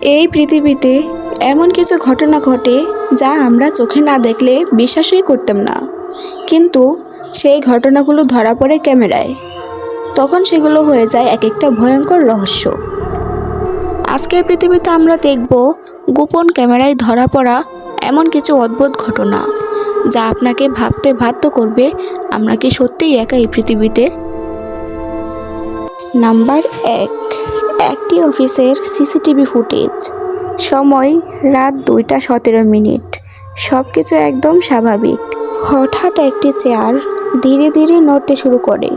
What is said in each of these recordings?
এই পৃথিবীতে এমন কিছু ঘটনা ঘটে যা আমরা চোখে না দেখলে বিশ্বাসই করতাম না, কিন্তু সেই ঘটনাগুলো ধরা পড়ে ক্যামেরায়। তখন সেগুলো হয়ে যায় এক একটা ভয়ঙ্কর রহস্য। আজকের পৃথিবীতে আমরা দেখব গোপন ক্যামেরায় ধরা পড়া এমন কিছু অদ্ভুত ঘটনা যা আপনাকে ভাবতে বাধ্য করবে, আমরা কি সত্যিই একা এই পৃথিবীতে? নাম্বার 1, একটি অফিসের সিসিটিভি ফুটেজ। সময় রাত 2:17। সব কিছু একদম স্বাভাবিক। হঠাৎ একটি চেয়ার ধীরে ধীরে নড়তে শুরু করে।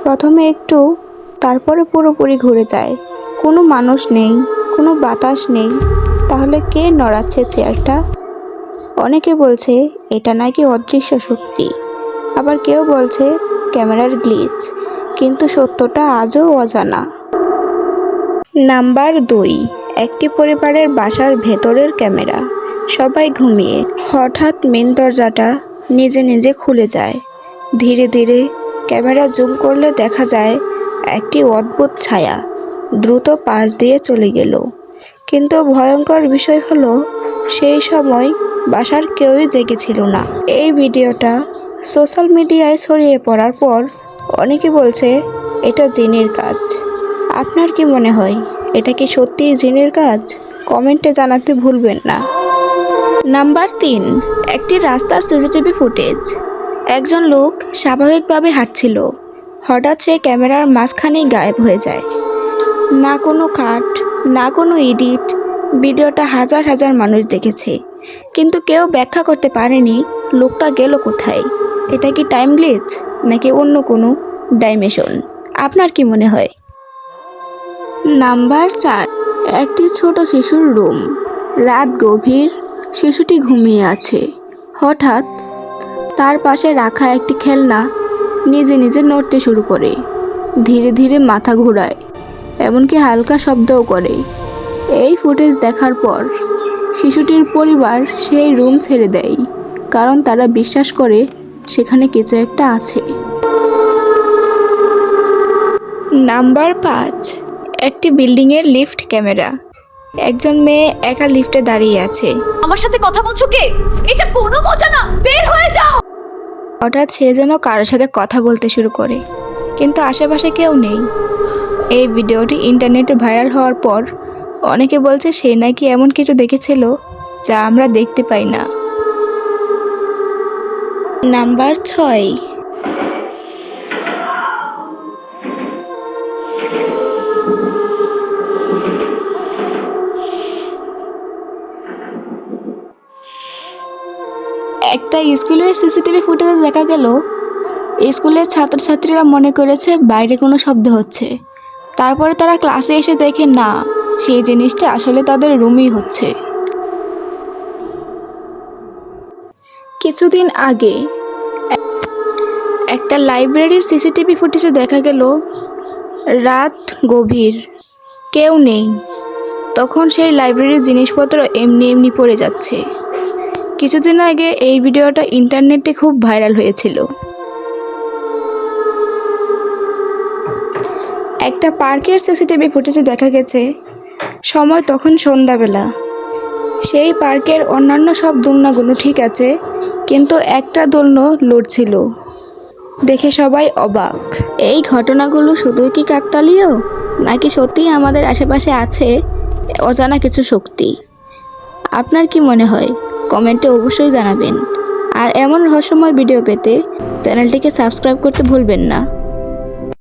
প্রথমে একটু, তারপরে পুরোপুরি ঘুরে যায়। কোনো মানুষ নেই, কোনো বাতাস নেই। তাহলে কে নড়াচ্ছে চেয়ারটা? অনেকে বলছে এটা নাকি অদৃশ্য শক্তি, আবার কেউ বলছে ক্যামেরার গ্লিচ, কিন্তু সত্যটা আজও অজানা। নাম্বার 2, একটি পরিবারের বাসার ভেতরের ক্যামেরা। সবাই ঘুমিয়ে, হঠাৎ মেন দরজাটা নিজে নিজে খুলে যায়। ধীরে ধীরে ক্যামেরা জুম করলে দেখা যায় একটি অদ্ভুত ছায়া দ্রুত পাশ দিয়ে চলে গেল। কিন্তু ভয়ঙ্কর বিষয় হলো, সেই সময় বাসার কেউই জেগেছিল না। এই ভিডিওটা সোশ্যাল মিডিয়ায় ছড়িয়ে পড়ার পর অনেকে বলছে এটা জিনের কাজ। আপনার কি মনে হয়, এটা কি সত্যিই জিনের কাজ? কমেন্টে জানাতে ভুলবেন না। নাম্বার 3, একটি রাস্তার সিসিটিভি ফুটেজ। একজন লোক স্বাভাবিকভাবে হাঁটছিল, হঠাৎ সে ক্যামেরার মাঝখানেই গায়েব হয়ে যায়। না কোনো কাট, না কোনো এডিট। ভিডিওটা হাজার হাজার মানুষ দেখেছে, কিন্তু কেউ ব্যাখ্যা করতে পারেনি লোকটা গেল কোথায়। এটা কি টাইম গ্লিচ নাকি অন্য কোনো ডাইমেনশন? আপনার কি মনে হয়? নাম্বার 4, একটি ছোট শিশুর রুম। রাত গভীর, শিশুটি ঘুমিয়ে আছে। হঠাৎ তার পাশে রাখা একটি খেলনা নিজে নিজে নড়তে শুরু করে। ধীরে ধীরে মাথা ঘোরায়, এমনকি হালকা শব্দও করে। এই ফুটেজ দেখার পর শিশুটির পরিবার সেই রুম ছেড়ে দেয়, কারণ তারা বিশ্বাস করে সেখানে কিছু একটা আছে। নাম্বার 5, একটি বিল্ডিংয়ের লিফট ক্যামেরা। একজন মেয়ে একা লিফটে দাঁড়িয়ে আছে। আমার সাথে কথা বলছো কে? এটা কোনো মজা না, বের হয়ে যাও। হঠাৎ সে যেন কারোর সাথে কথা বলতে শুরু করে, কিন্তু আশেপাশে কেউ নেই। এই ভিডিওটি ইন্টারনেটে ভাইরাল হওয়ার পর অনেকে বলছে সে নাকি এমন কিছু দেখেছিল যা আমরা দেখতে পাই না। নাম্বার 6, একটা স্কুলের সিসিটিভি ফুটেজে দেখা গেল স্কুলের ছাত্রছাত্রীরা মনে করেছে বাইরে কোনো শব্দ হচ্ছে। তারপরে তারা ক্লাসে এসে দেখে না, সেই জিনিসটা আসলে তাদের রুমই হচ্ছে। কিছুদিন আগে একটা লাইব্রেরির সিসিটিভি ফুটেজে দেখা গেল রাত গভীর, কেউ নেই। তখন সেই লাইব্রেরির জিনিসপত্র এমনি এমনি পড়ে যাচ্ছে। কিছুদিন আগে এই ভিডিওটা ইন্টারনেটে খুব ভাইরাল হয়েছিল। একটা পার্কের সিসিটিভি ফুটেজে দেখা গেছে সময় তখন সন্ধ্যাবেলা। সেই পার্কের অন্যান্য সব দোলনাগুলো ঠিক আছে, কিন্তু একটা দোলনা লড়ছিল। দেখে সবাই অবাক। এই ঘটনাগুলো শুধুই কি কাকতালীয়, নাকি সত্যিই আমাদের আশেপাশে আছে অজানা কিছু শক্তি? আপনার কি মনে হয়? কমেন্টে অবশ্যই জানাবেন। আর এমন রহস্যময় ভিডিও পেতে চ্যানেলটিকে সাবস্ক্রাইব করতে ভুলবেন না।